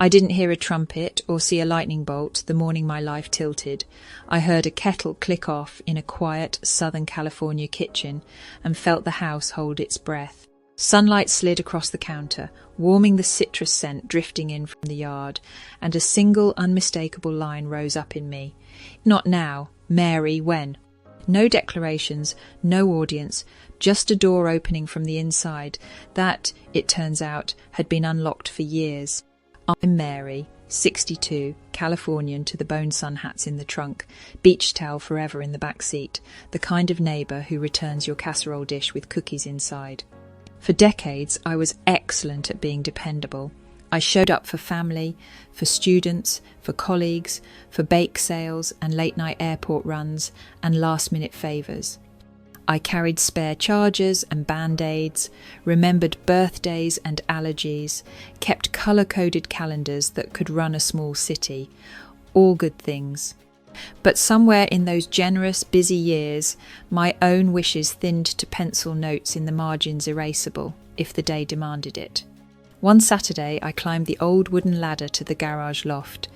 I didn't hear a trumpet or see a lightning bolt the morning my life tilted. I heard a kettle click off in a quiet Southern California kitchen and felt the house hold its breath. Sunlight slid across the counter, warming the citrus scent drifting in from the yard, and a single unmistakable line rose up in me. Not now, Mary, when? No declarations, no audience, just a door opening from the inside that, it turns out, had been unlocked for years. I'm Mary, 62, Californian to the bone sun hats in the trunk, beach towel forever in the back seat, the kind of neighbour who returns your casserole dish with cookies inside. For decades, I was excellent at being dependable. I showed up for family, for students, for colleagues, for bake sales and late-night airport runs and last-minute favours. I carried spare chargers and band-aids, remembered birthdays and allergies, kept colour-coded calendars that could run a small city. All good things. But somewhere in those generous, busy years, my own wishes thinned to pencil notes in the margins erasable, if the day demanded it. One Saturday, I climbed the old wooden ladder to the garage loft,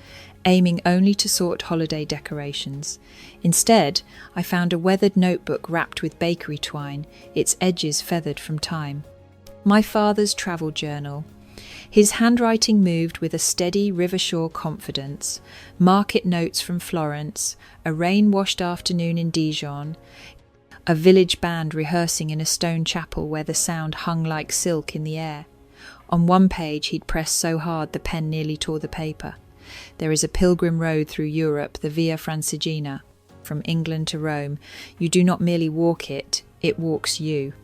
aiming only to sort holiday decorations. Instead, I found a weathered notebook wrapped with bakery twine, its edges feathered from time. My father's travel journal. His handwriting moved with a steady rivershore confidence, market notes from Florence, a rain-washed afternoon in Dijon, a village band rehearsing in a stone chapel where the sound hung like silk in the air. On one page he'd pressed so hard the pen nearly tore the paper. There is a pilgrim road through Europe, the Via Francigena. From England to Rome, you do not merely walk it, it walks you.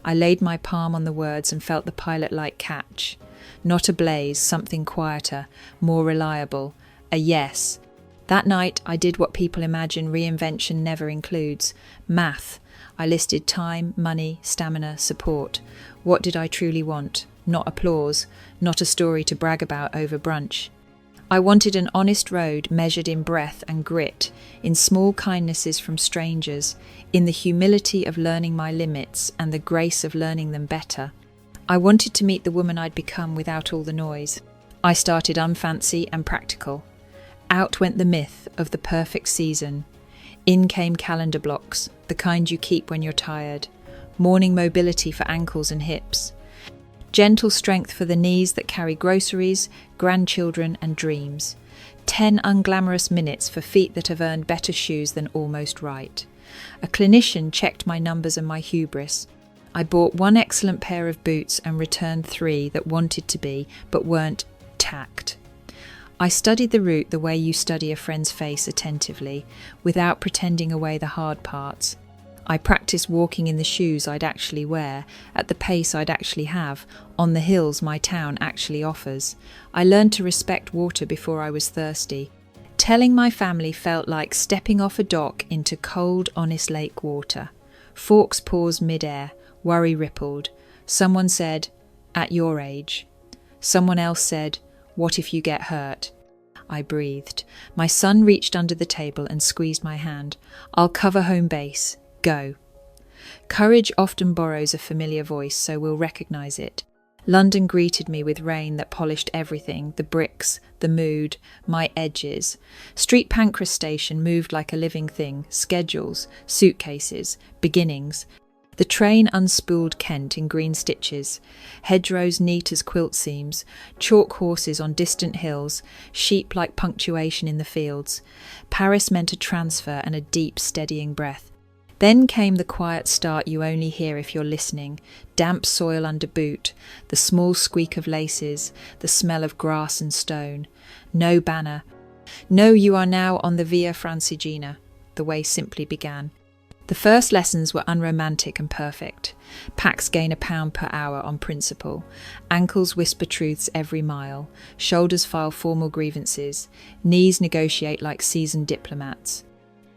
I laid my palm on the words and felt the pilot-like catch. Not a blaze, something quieter, more reliable. A yes. That night I did what people imagine reinvention never includes. Math. I listed time, money, stamina, support. What did I truly want? Not applause, not a story to brag about over brunch. I wanted an honest road measured in breath and grit, in small kindnesses from strangers, in the humility of learning my limits and the grace of learning them better. I wanted to meet the woman I'd become without all the noise. I started unfancy and practical. Out went the myth of the perfect season. In came calendar blocks, the kind you keep when you're tired. Morning mobility for ankles and hips. Gentle strength for the knees that carry groceries, grandchildren and dreams. 10 unglamorous minutes for feet that have earned better shoes than almost right. A clinician checked my numbers and my hubris. I bought 1 excellent pair of boots and returned 3 that wanted to be, but weren't tacked. I studied the route the way you study a friend's face attentively, without pretending away the hard parts. I practiced walking in the shoes I'd actually wear, at the pace I'd actually have, on the hills my town actually offers. I learned to respect water before I was thirsty. Telling my family felt like stepping off a dock into cold, honest lake water. Forks paused mid-air, worry rippled. Someone said, "At your age." Someone else said, "What if you get hurt?" I breathed. My son reached under the table and squeezed my hand. "I'll cover home base. Go." Courage often borrows a familiar voice, so we'll recognise it. London greeted me with rain that polished everything, the bricks, the mood, my edges. Street Pancras Station moved like a living thing, schedules, suitcases, beginnings. The train unspooled Kent in green stitches, hedgerows neat as quilt seams, chalk horses on distant hills, sheep like punctuation in the fields. Paris meant a transfer and a deep, steadying breath. Then came the quiet start you only hear if you're listening, damp soil under boot, the small squeak of laces, the smell of grass and stone. No banner. No, you are now on the Via Francigena, the way simply began. The first lessons were unromantic and perfect. Packs gain £1 per hour on principle. Ankles whisper truths every mile. Shoulders file formal grievances. Knees negotiate like seasoned diplomats.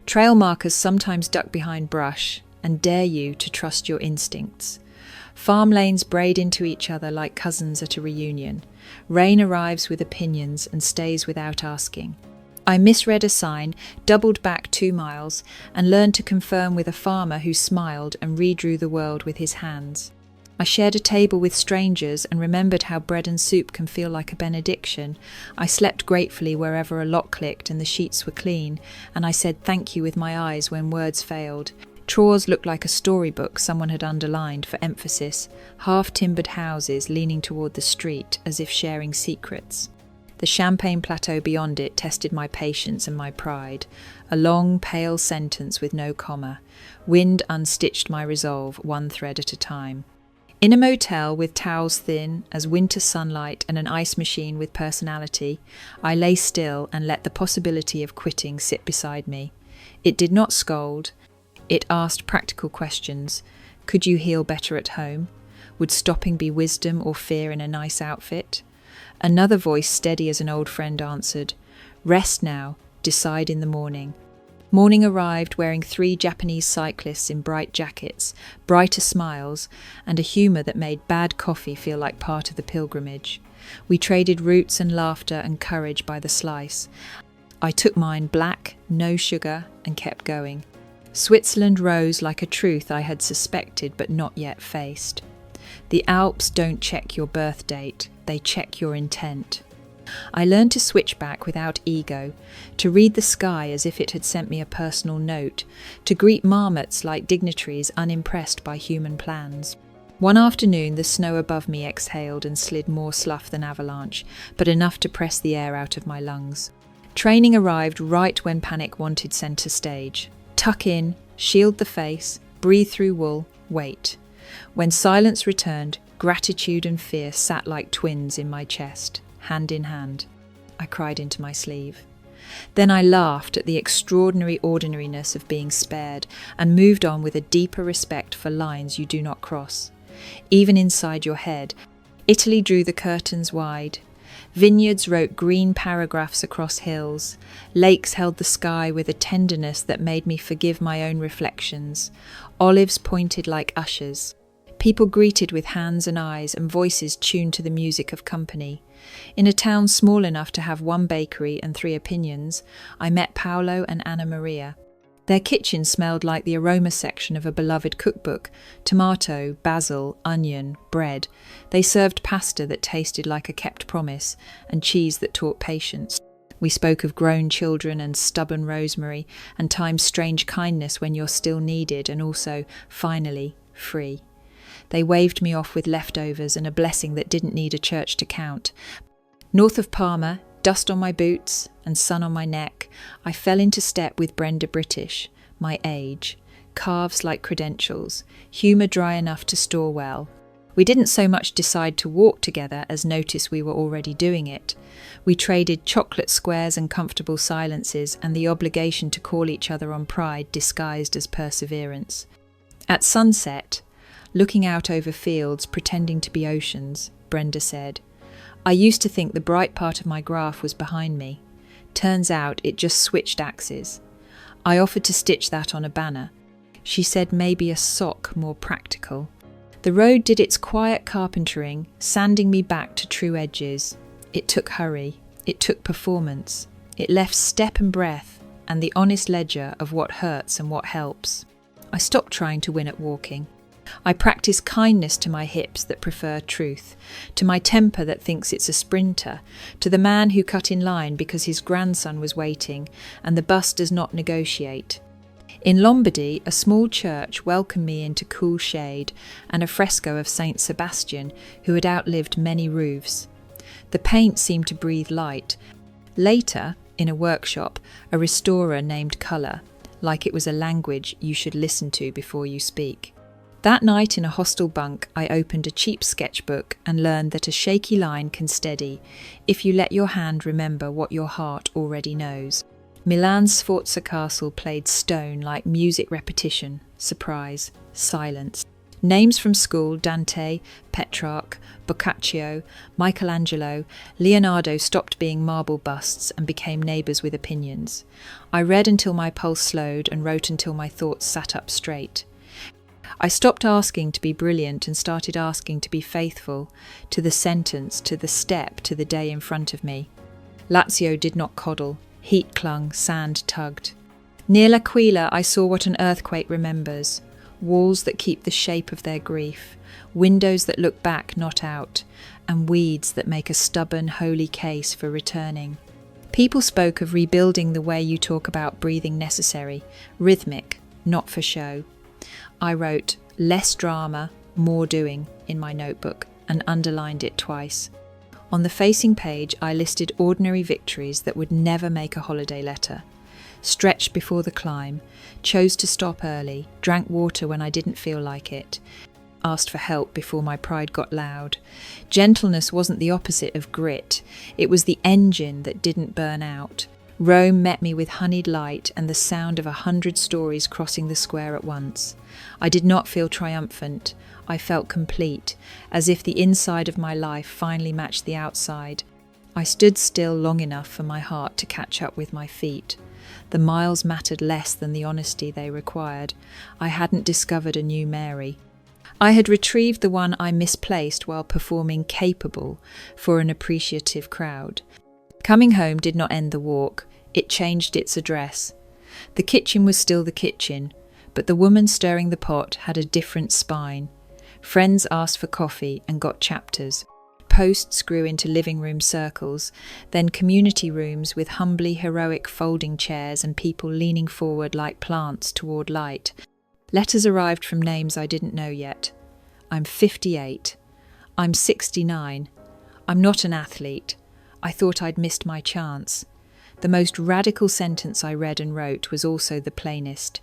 Trail markers sometimes duck behind brush and dare you to trust your instincts. Farm lanes braid into each other like cousins at a reunion. Rain arrives with opinions and stays without asking. I misread a sign, doubled back 2 miles, and learned to confirm with a farmer who smiled and redrew the world with his hands. I shared a table with strangers and remembered how bread and soup can feel like a benediction. I slept gratefully wherever a lock clicked and the sheets were clean, and I said thank you with my eyes when words failed. Drawers looked like a storybook someone had underlined for emphasis, half-timbered houses leaning toward the street as if sharing secrets. The champagne plateau beyond it tested my patience and my pride. A long, pale sentence with no comma. Wind unstitched my resolve, one thread at a time. In a motel with towels thin as winter sunlight and an ice machine with personality, I lay still and let the possibility of quitting sit beside me. It did not scold. It asked practical questions. Could you heal better at home? Would stopping be wisdom or fear in a nice outfit? Another voice, steady as an old friend, answered, rest now, decide in the morning. Morning arrived wearing 3 Japanese cyclists in bright jackets, brighter smiles, and a humour that made bad coffee feel like part of the pilgrimage. We traded roots and laughter and courage by the slice. I took mine black, no sugar, and kept going. Switzerland rose like a truth I had suspected but not yet faced. The Alps don't check your birth date, they check your intent. I learned to switch back without ego, to read the sky as if it had sent me a personal note, to greet marmots like dignitaries unimpressed by human plans. One afternoon the snow above me exhaled and slid more slough than avalanche, but enough to press the air out of my lungs. Training arrived right when panic wanted centre stage. Tuck in, shield the face, breathe through wool, wait. When silence returned, gratitude and fear sat like twins in my chest. Hand in hand. I cried into my sleeve. Then I laughed at the extraordinary ordinariness of being spared and moved on with a deeper respect for lines you do not cross. Even inside your head, Italy drew the curtains wide. Vineyards wrote green paragraphs across hills. Lakes held the sky with a tenderness that made me forgive my own reflections. Olives pointed like ushers. People greeted with hands and eyes and voices tuned to the music of company. In a town small enough to have 1 bakery and 3 opinions, I met Paolo and Anna Maria. Their kitchen smelled like the aroma section of a beloved cookbook: tomato, basil, onion, bread. They served pasta that tasted like a kept promise, and cheese that taught patience. We spoke of grown children and stubborn rosemary, and time's strange kindness when you're still needed, and also, finally, free. They waved me off with leftovers and a blessing that didn't need a church to count. North of Parma, dust on my boots and sun on my neck, I fell into step with Brenda British, my age, calves like credentials, humour dry enough to store well. We didn't so much decide to walk together as notice we were already doing it. We traded chocolate squares and comfortable silences and the obligation to call each other on pride disguised as perseverance. At sunset, looking out over fields pretending to be oceans, Brenda said, I used to think the bright part of my graph was behind me. Turns out it just switched axes. I offered to stitch that on a banner. She said maybe a sock more practical. The road did its quiet carpentering, sanding me back to true edges. It took hurry. It took performance. It left step and breath, and the honest ledger of what hurts and what helps. I stopped trying to win at walking. I practice kindness to my hips that prefer truth, to my temper that thinks it's a sprinter, to the man who cut in line because his grandson was waiting and the bus does not negotiate. In Lombardy, a small church welcomed me into cool shade and a fresco of Saint Sebastian who had outlived many roofs. The paint seemed to breathe light. Later, in a workshop, a restorer named colour, like it was a language you should listen to before you speak. That night in a hostel bunk, I opened a cheap sketchbook and learned that a shaky line can steady if you let your hand remember what your heart already knows. Milan's Sforza Castle played stone like music repetition, surprise, silence. Names from school, Dante, Petrarch, Boccaccio, Michelangelo, Leonardo stopped being marble busts and became neighbours with opinions. I read until my pulse slowed and wrote until my thoughts sat up straight. I stopped asking to be brilliant and started asking to be faithful, to the sentence, to the step, to the day in front of me. Lazio did not coddle. Heat clung, sand tugged. Near L'Aquila I saw what an earthquake remembers. walls that keep the shape of their grief, windows that look back, not out, and weeds that make a stubborn, holy case for returning. People spoke of rebuilding the way you talk about breathing necessary, rhythmic, not for show. I wrote, less drama, more doing, in my notebook, and underlined it twice. On the facing page, I listed ordinary victories that would never make a holiday letter. Stretched before the climb, chose to stop early, drank water when I didn't feel like it, asked for help before my pride got loud. Gentleness wasn't the opposite of grit, it was the engine that didn't burn out. Rome met me with honeyed light and the sound of 100 stories crossing the square at once. I did not feel triumphant, I felt complete, as if the inside of my life finally matched the outside. I stood still long enough for my heart to catch up with my feet. The miles mattered less than the honesty they required. I hadn't discovered a new Mary. I had retrieved the one I misplaced while performing Capable for an appreciative crowd. Coming home did not end the walk, it changed its address. The kitchen was still the kitchen, but the woman stirring the pot had a different spine. Friends asked for coffee and got chapters. Posts grew into living room circles, then community rooms with humbly heroic folding chairs and people leaning forward like plants toward light. Letters arrived from names I didn't know yet. I'm 58. I'm 69. I'm not an athlete. I thought I'd missed my chance. The most radical sentence I read and wrote was also the plainest.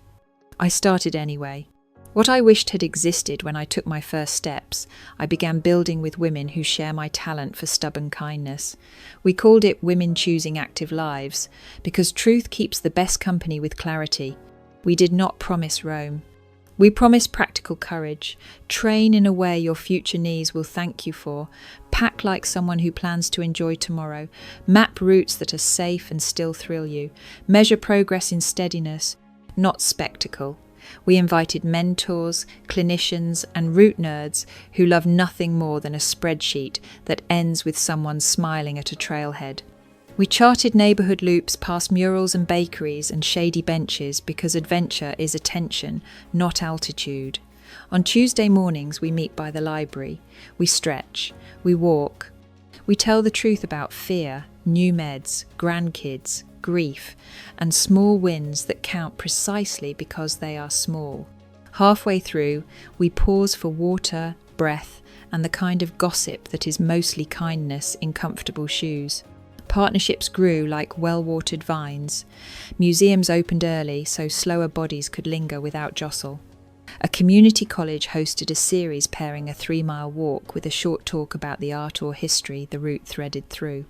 I started anyway. What I wished had existed when I took my first steps, I began building with women who share my talent for stubborn kindness. We called it Women Choosing Active Lives, because truth keeps the best company with clarity. We did not promise Rome. We promised practical courage. Train in a way your future knees will thank you for. Pack like someone who plans to enjoy tomorrow. Map routes that are safe and still thrill you. Measure progress in steadiness, not spectacle. We invited mentors, clinicians, and route nerds who love nothing more than a spreadsheet that ends with someone smiling at a trailhead. We charted neighbourhood loops past murals and bakeries and shady benches because adventure is attention, not altitude. On Tuesday mornings we meet by the library. We stretch. We walk. We tell the truth about fear, new meds, grandkids, grief, and small wins that count precisely because they are small. Halfway through, we pause for water, breath, and the kind of gossip that is mostly kindness in comfortable shoes. Partnerships grew like well-watered vines. Museums opened early so slower bodies could linger without jostle. A community college hosted a series pairing a 3-mile walk with a short talk about the art or history the route threaded through.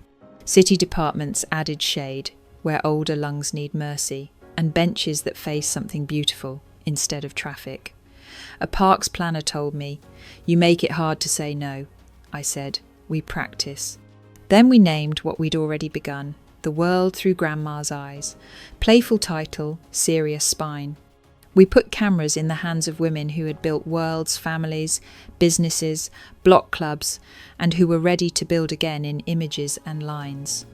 City departments added shade, where older lungs need mercy, and benches that face something beautiful instead of traffic. A parks planner told me, "You make it hard to say no." I said, "We practice." Then we named what we'd already begun, The World Through Grandma's Eyes. Playful title, serious spine. We put cameras in the hands of women who had built worlds, families, businesses, block clubs, and who were ready to build again in images and lines.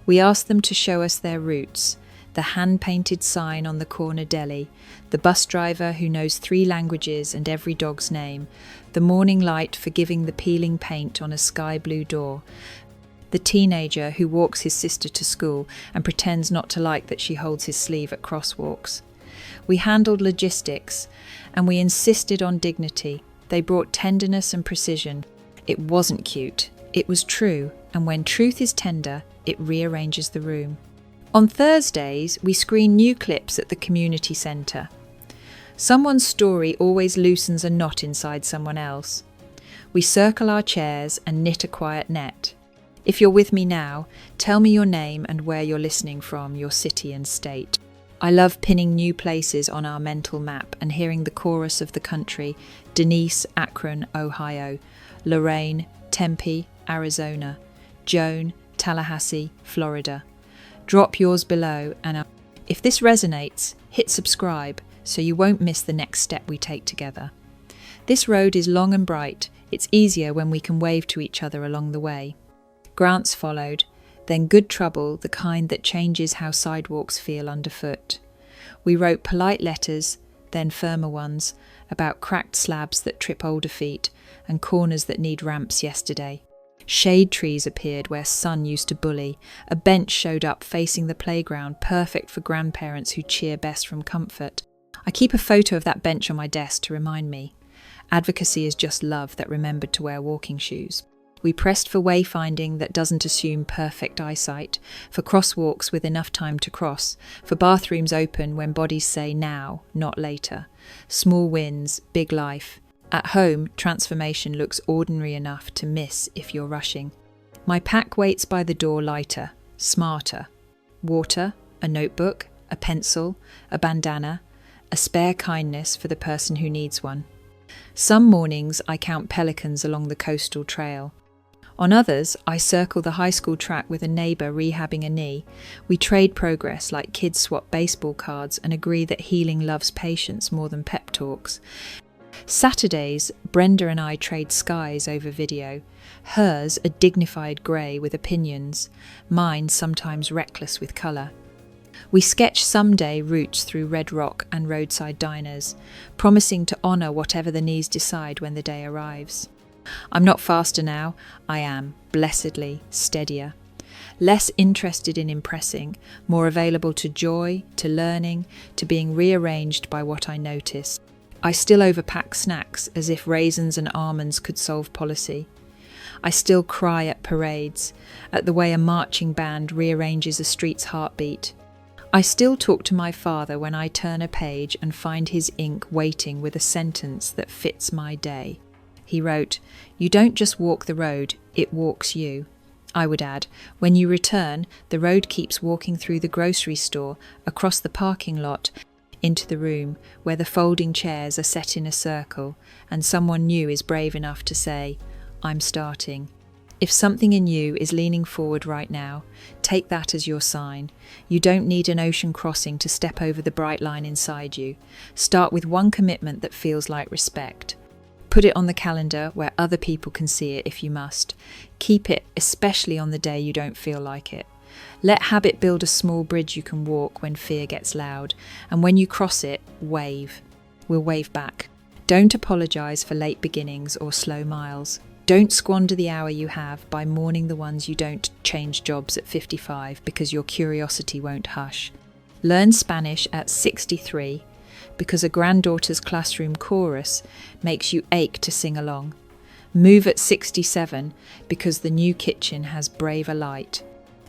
We asked them to show us their roots, the hand-painted sign on the corner deli, the bus driver who knows 3 languages and every dog's name, the morning light forgiving the peeling paint on a sky-blue door, the teenager who walks his sister to school and pretends not to like that she holds his sleeve at crosswalks. We handled logistics, and we insisted on dignity. They brought tenderness and precision. It wasn't cute, it was true, and when truth is tender, it rearranges the room. On Thursdays, we screen new clips at the community centre. Someone's story always loosens a knot inside someone else. We circle our chairs and knit a quiet net. If you're with me now, tell me your name and where you're listening from, your city and state. I love pinning new places on our mental map and hearing the chorus of the country: Denise, Akron, Ohio; Lorraine, Tempe, Arizona; Joan, Tallahassee, Florida. Drop yours below, and if this resonates, hit subscribe so you won't miss the next step we take together. This road is long and bright. It's easier when we can wave to each other along the way. Grants followed, then good trouble, the kind that changes how sidewalks feel underfoot. We wrote polite letters, then firmer ones, about cracked slabs that trip older feet and corners that need ramps yesterday. Shade trees appeared where sun used to bully. A bench showed up facing the playground, perfect for grandparents who cheer best from comfort. I keep a photo of that bench on my desk to remind me. Advocacy is just love that remembered to wear walking shoes. We pressed for wayfinding that doesn't assume perfect eyesight, for crosswalks with enough time to cross, for bathrooms open when bodies say now, not later. Small wins, big life. At home, transformation looks ordinary enough to miss if you're rushing. My pack waits by the door lighter, smarter. Water, a notebook, a pencil, a bandana, a spare kindness for the person who needs one. Some mornings I count pelicans along the coastal trail. On others, I circle the high school track with a neighbour rehabbing a knee. We trade progress like kids swap baseball cards and agree that healing loves patience more than pep talks. Saturdays, Brenda and I trade skies over video. Hers a dignified grey with opinions, mine sometimes reckless with colour. We sketch someday routes through red rock and roadside diners, promising to honour whatever the knees decide when the day arrives. I'm not faster now, I am, blessedly, steadier. Less interested in impressing, more available to joy, to learning, to being rearranged by what I notice. I still overpack snacks as if raisins and almonds could solve policy. I still cry at parades, at the way a marching band rearranges a street's heartbeat. I still talk to my father when I turn a page and find his ink waiting with a sentence that fits my day. He wrote, "You don't just walk the road, it walks you." I would add, when you return, the road keeps walking through the grocery store, across the parking lot, into the room where the folding chairs are set in a circle and someone new is brave enough to say, "I'm starting." If something in you is leaning forward right now, take that as your sign. You don't need an ocean crossing to step over the bright line inside you. Start with one commitment that feels like respect. Put it on the calendar where other people can see it if you must. Keep it, especially on the day you don't feel like it. Let habit build a small bridge you can walk when fear gets loud, and when you cross it, wave. We'll wave back. Don't apologise for late beginnings or slow miles. Don't squander the hour you have by mourning the ones you don't change jobs at 55 because your curiosity won't hush. Learn Spanish at 63 because a granddaughter's classroom chorus makes you ache to sing along. Move at 67 because the new kitchen has braver light.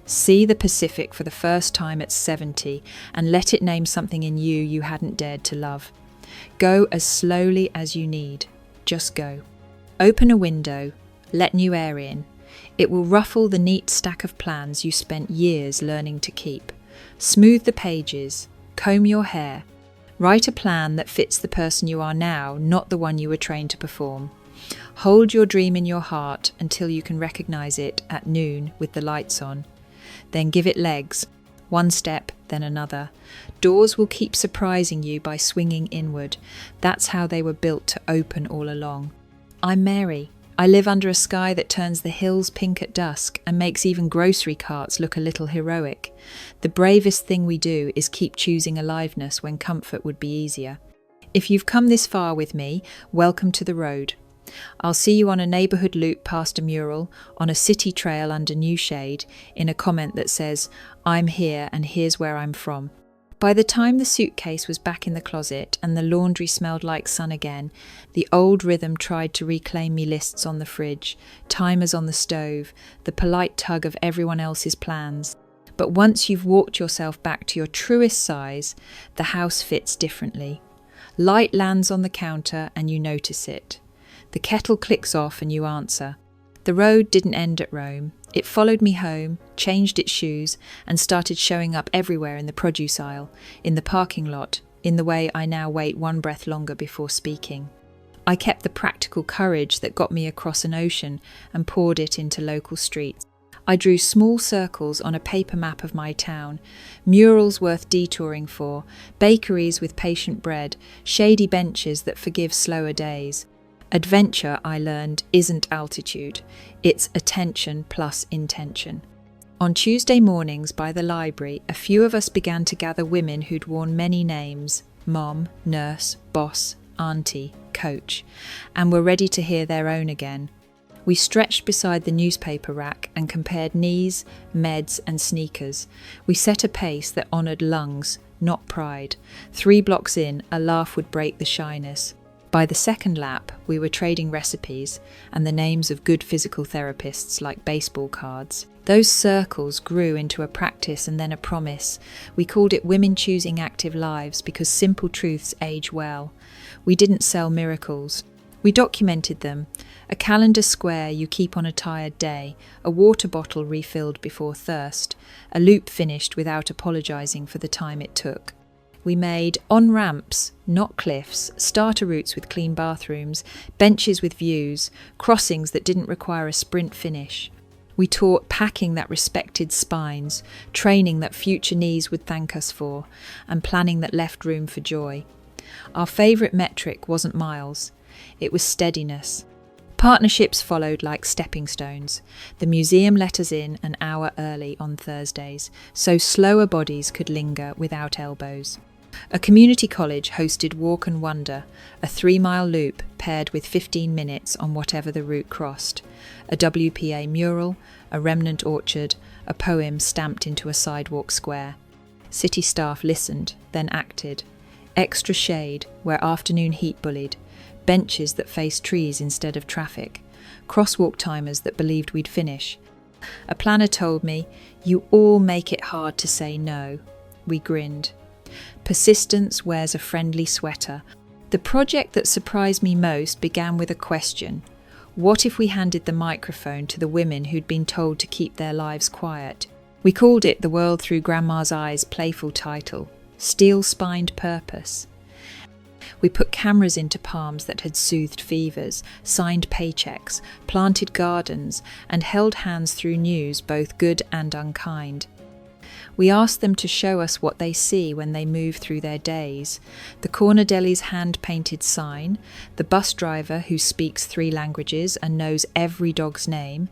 See the Pacific for the first time at 70 and let it name something in you you hadn't dared to love. Go as slowly as you need. Just go. Open a window. Let new air in. It will ruffle the neat stack of plans you spent years learning to keep. Smooth the pages. Comb your hair. Write a plan that fits the person you are now, not the one you were trained to perform. Hold your dream in your heart until you can recognise it at noon with the lights on. Then give it legs. One step, then another. Doors will keep surprising you by swinging inward. That's how they were built to open all along. I'm Mary. I live under a sky that turns the hills pink at dusk and makes even grocery carts look a little heroic. The bravest thing we do is keep choosing aliveness when comfort would be easier. If you've come this far with me, welcome to the road. I'll see you on a neighbourhood loop past a mural, on a city trail under new shade, in a comment that says, "I'm here and here's where I'm from." By the time the suitcase was back in the closet and the laundry smelled like sun again, the old rhythm tried to reclaim me: lists on the fridge, timers on the stove, the polite tug of everyone else's plans. But once you've walked yourself back to your truest size, the house fits differently. Light lands on the counter and you notice it. The kettle clicks off and you answer. The road didn't end at Rome. It followed me home, changed its shoes, and started showing up everywhere in the produce aisle, in the parking lot, in the way I now wait one breath longer before speaking. I kept the practical courage that got me across an ocean and poured it into local streets. I drew small circles on a paper map of my town, murals worth detouring for, bakeries with patient bread, shady benches that forgive slower days. Adventure, I learned, isn't altitude. It's attention plus intention. On Tuesday mornings by the library, a few of us began to gather women who'd worn many names. mom, nurse, boss, auntie, coach, and were ready to hear their own again. We stretched beside the newspaper rack and compared knees, meds and sneakers. We set a pace that honoured lungs, not pride. 3 blocks in, a laugh would break the shyness. By the second lap, we were trading recipes and the names of good physical therapists like baseball cards. Those circles grew into a practice and then a promise. We called it Women Choosing Active Lives because simple truths age well. We didn't sell miracles. We documented them. A calendar square you keep on a tired day, a water bottle refilled before thirst, a loop finished without apologising for the time it took. We made on-ramps, not cliffs, starter routes with clean bathrooms, benches with views, crossings that didn't require a sprint finish. We taught packing that respected spines, training that future knees would thank us for, and planning that left room for joy. Our favourite metric wasn't miles, it was steadiness. Partnerships followed like stepping stones. The museum let us in an hour early on Thursdays, so slower bodies could linger without elbows. A community college hosted Walk and Wonder, a 3-mile loop paired with 15 minutes on whatever the route crossed. A WPA mural, a remnant orchard, a poem stamped into a sidewalk square. City staff listened, then acted. Extra shade where afternoon heat bullied. Benches that faced trees instead of traffic. Crosswalk timers that believed we'd finish. A planner told me, "You all make it hard to say no." We grinned. Persistence wears a friendly sweater. The project that surprised me most began with a question. What if we handed the microphone to the women who'd been told to keep their lives quiet? We called it The World Through Grandma's Eyes' playful title, Steel-Spined Purpose. We put cameras into palms that had soothed fevers, signed paychecks, planted gardens, and held hands through news both good and unkind. We asked them to show us what they see when they move through their days. The corner deli's hand-painted sign, the bus driver who speaks 3 languages and knows every dog's name,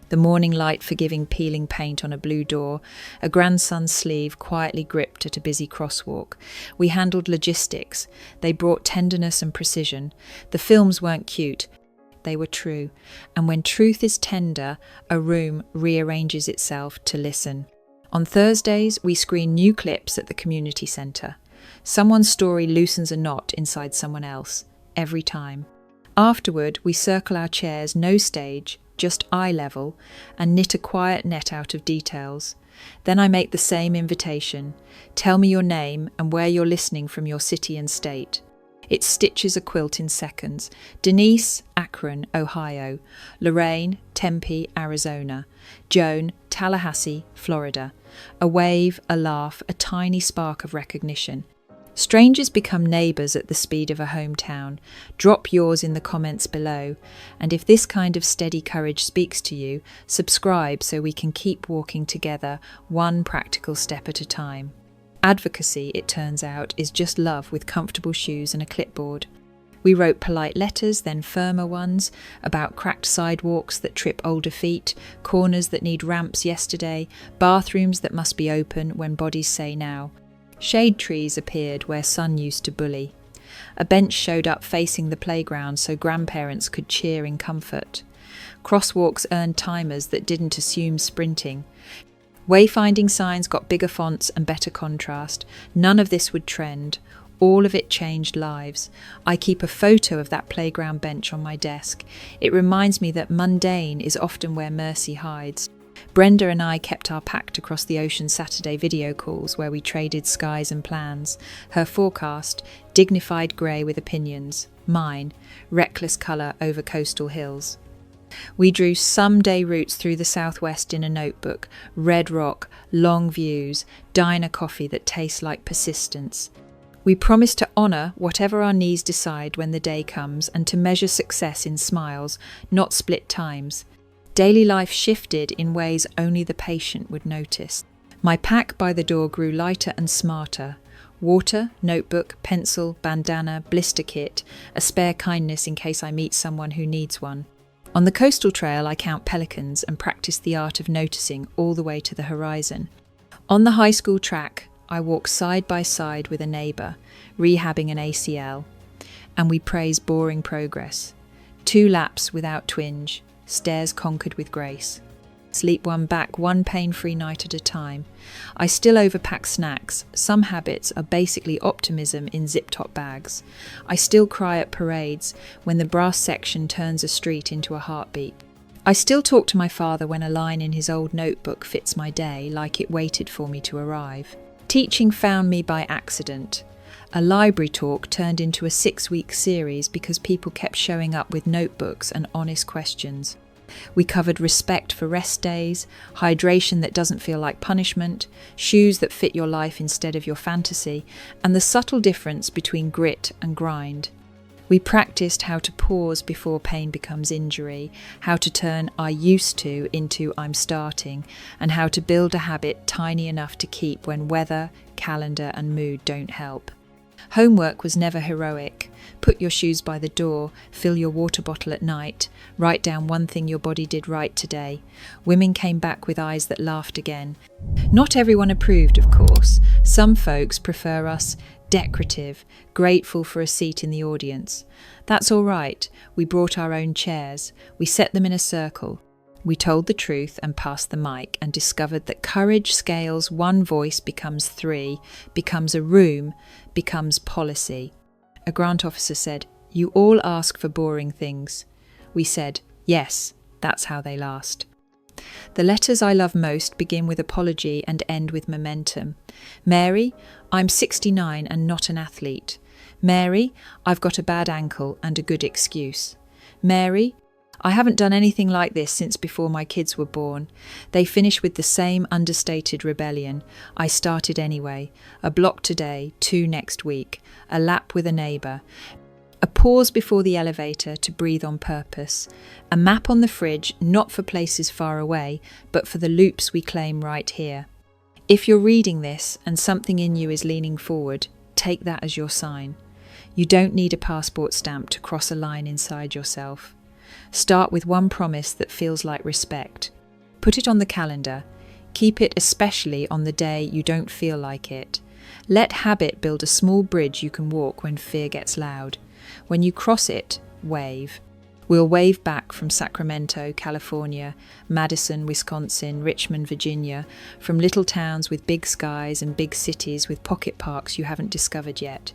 the morning light forgiving peeling paint on a blue door, a grandson's sleeve quietly gripped at a busy crosswalk. We handled logistics. They brought tenderness and precision. The films weren't cute. They were true. And when truth is tender, a room rearranges itself to listen. On Thursdays, we screen new clips at the community centre. Someone's story loosens a knot inside someone else, every time. Afterward, we circle our chairs, no stage, just eye level, and knit a quiet net out of details. Then I make the same invitation. Tell me your name and where you're listening from your city and state. It stitches a quilt in seconds. Denise, Akron, Ohio. Lorraine, Tempe, Arizona. Joan, Tallahassee, Florida. A wave, a laugh, a tiny spark of recognition. Strangers become neighbours at the speed of a hometown. Drop yours in the comments below. And if this kind of steady courage speaks to you, subscribe so we can keep walking together, one practical step at a time. Advocacy, it turns out, is just love with comfortable shoes and a clipboard. We wrote polite letters, then firmer ones, about cracked sidewalks that trip older feet, corners that need ramps yesterday, bathrooms that must be open when bodies say now. Shade trees appeared where sun used to bully. A bench showed up facing the playground so grandparents could cheer in comfort. Crosswalks earned timers that didn't assume sprinting. Wayfinding signs got bigger fonts and better contrast. None of this would trend. All of it changed lives. I keep a photo of that playground bench on my desk. It reminds me that mundane is often where mercy hides. Brenda and I kept our pact across the ocean Saturday video calls where we traded skies and plans. Her forecast, dignified grey with opinions. Mine, reckless colour over coastal hills. We drew some-day routes through the southwest in a notebook. Red rock, long views, diner coffee that tastes like persistence. We promised to honour whatever our knees decide when the day comes and to measure success in smiles, not split times. Daily life shifted in ways only the patient would notice. My pack by the door grew lighter and smarter. Water, notebook, pencil, bandana, blister kit, a spare kindness in case I meet someone who needs one. On the coastal trail, I count pelicans and practice the art of noticing all the way to the horizon. On the high school track, I walk side by side with a neighbour, rehabbing an ACL, and we praise boring progress. 2 laps without twinge, stairs conquered with grace. Sleep one back, one pain-free night at a time. I still overpack snacks. Some habits are basically optimism in zip-top bags. I still cry at parades when the brass section turns a street into a heartbeat. I still talk to my father when a line in his old notebook fits my day like it waited for me to arrive. Teaching found me by accident. A library talk turned into a 6-week series because people kept showing up with notebooks and honest questions. We covered respect for rest days, hydration that doesn't feel like punishment, shoes that fit your life instead of your fantasy, and the subtle difference between grit and grind. We practiced how to pause before pain becomes injury, how to turn "I used to" into "I'm starting," and how to build a habit tiny enough to keep when weather, calendar, and mood don't help. Homework was never heroic. Put your shoes by the door, fill your water bottle at night, write down one thing your body did right today. Women came back with eyes that laughed again. Not everyone approved, of course. Some folks prefer us decorative, grateful for a seat in the audience. That's all right. We brought our own chairs. We set them in a circle. We told the truth and passed the mic and discovered that courage scales. 1 voice becomes 3, becomes a room, becomes policy. A grant officer said, "You all ask for boring things." We said, "Yes, that's how they last." The letters I love most begin with apology and end with momentum. Mary, I'm 69 and not an athlete. Mary, I've got a bad ankle and a good excuse. Mary, I haven't done anything like this since before my kids were born. They finish with the same understated rebellion. I started anyway. A block today, 2 next week. A lap with a neighbour. A pause before the elevator to breathe on purpose. A map on the fridge, not for places far away, but for the loops we claim right here. If you're reading this and something in you is leaning forward, take that as your sign. You don't need a passport stamp to cross a line inside yourself. Start with 1 promise that feels like respect. Put it on the calendar. Keep it especially on the day you don't feel like it. Let habit build a small bridge you can walk when fear gets loud. When you cross it, wave. We'll wave back from Sacramento, California, Madison, Wisconsin, Richmond, Virginia, from little towns with big skies and big cities with pocket parks you haven't discovered yet.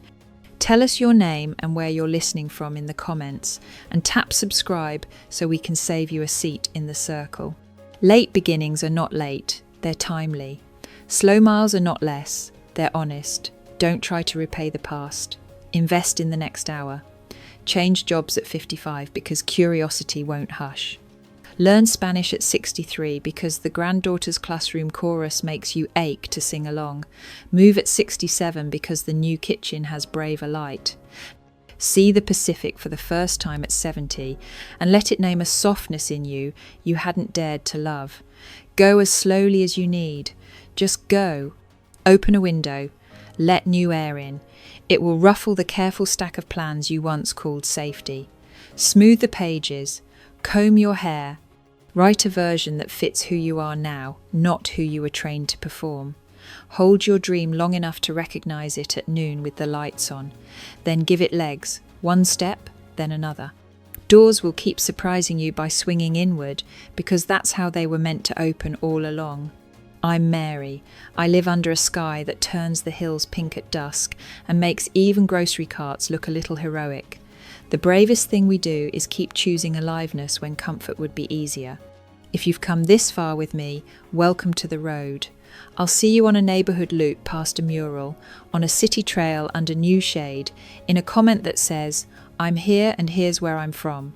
Tell us your name and where you're listening from in the comments, and tap subscribe so we can save you a seat in the circle. Late beginnings are not late, they're timely. Slow miles are not less, they're honest. Don't try to repay the past. Invest in the next hour. Change jobs at 55 because curiosity won't hush. Learn Spanish at 63 because the granddaughter's classroom chorus makes you ache to sing along. Move at 67 because the new kitchen has braver light. See the Pacific for the first time at 70 and let it name a softness in you you hadn't dared to love. Go as slowly as you need. Just go. Open a window. Let new air in. It will ruffle the careful stack of plans you once called safety. Smooth the pages. Comb your hair. Write a version that fits who you are now, not who you were trained to perform. Hold your dream long enough to recognize it at noon with the lights on. Then give it legs, 1 step, then another. Doors will keep surprising you by swinging inward because that's how they were meant to open all along. I'm Mary. I live under a sky that turns the hills pink at dusk and makes even grocery carts look a little heroic. The bravest thing we do is keep choosing aliveness when comfort would be easier. If you've come this far with me, welcome to the road. I'll see you on a neighbourhood loop past a mural, on a city trail under new shade, in a comment that says, "I'm here and here's where I'm from."